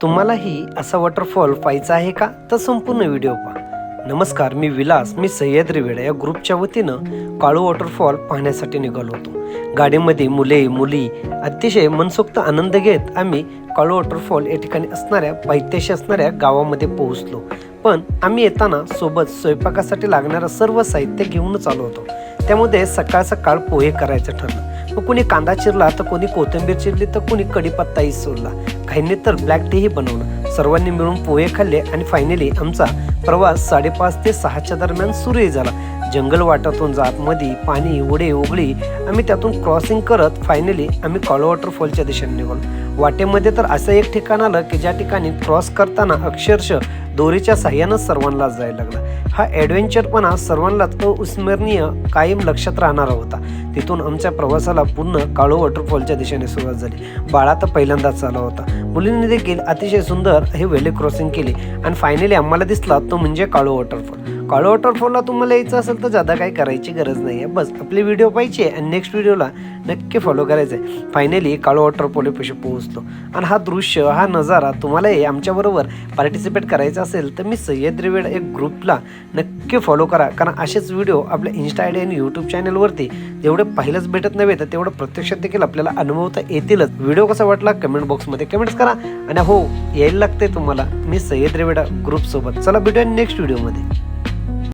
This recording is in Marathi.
तुम्हालाही असा वॉटरफॉल पाहायचा आहे का? तर संपूर्ण व्हिडिओ पहा. नमस्कार, मी विलास. मी सह्याद्री वेडा या ग्रुपच्या वतीनं काळू वॉटरफॉल पाहण्यासाठी निघालो होतो. गाडीमध्ये मुले मुली अतिशय मनसोक्त आनंद घेत आम्ही काळू वॉटरफॉल या ठिकाणी असणाऱ्या पायथ्याशी असणाऱ्या गावामध्ये पोहोचलो. पण आम्ही येताना सोबत स्वयंपाकासाठी लागणारं सर्व साहित्य घेऊनच आलो होतो. त्यामध्ये सकाळ पोहे करायचं ठरलं. मग कोणी कांदा चिरला तर कोणी कोथिंबीर चिरली तर कोणी कढीपत्ताही सोडला. काहींनी तर ब्लॅक टीही बनवलं. सर्वांनी मिळून पोहे खाल्ले आणि फायनली आमचा प्रवास 5:30 ते 6च्या दरम्यान सुरू झाला. जंगल वाटातून जात मध्ये पाणी उडे उघडी आम्ही त्यातून क्रॉसिंग करत फायनली आम्ही काळू वॉटरफॉलच्या दिशेने निघालो. वाटेमध्ये तर असं एक ठिकाण आलं की ज्या ठिकाणी क्रॉस करताना अक्षरशः दोरीच्या साह्यानंच सर्वांनाच जायला लागला. हा ॲडव्हेंचरपणा सर्वांनाच अविस्मरणीय कायम लक्षात राहणारा होता. तिथून आमच्या प्रवासाला पुन्हा काळू वॉटरफॉलच्या दिशेने सुरुवात झाली. बाळा तर पहिल्यांदाच चालला होता. मुलींनी देखील अतिशय सुंदर हे वेले क्रॉसिंग केली आणि फायनली आम्हाला दिसला तो म्हणजे काळू वॉटरफॉल. काळू वॉटरफॉलला तुम्हाला यायचं असेल तर जादा काही करायची गरज नाही आहे. बस आपले व्हिडिओ पाहिजे आणि नेक्स्ट व्हिडिओला नक्की फॉलो करायचं आहे. फायनली काळू वॉटरफॉलपाशी पोहोचलो आणि हा दृश्य हा नजारा तुम्हालाही आमच्याबरोबर पार्टिसिपेट करायचा असेल तर मी सह्याद्री वेडा एक ग्रुपला नक्की फॉलो करा. कारण असेच व्हिडिओ आपल्या इन्स्टा आय डी आणि यूट्यूब चॅनलवरती जेवढे पाहिलंच भेटत नव्हे तर तेवढं प्रत्यक्षात देखील आपल्याला अनुभवता येतीलच. व्हिडिओ कसा वाटला कमेंट बॉक्समध्ये कमेंट्स करा. आणि हो, यायला लागते तुम्हाला मी सह्याद्री वेडा ग्रुपसोबत. चला भेटूया नेक्स्ट व्हिडिओमध्ये.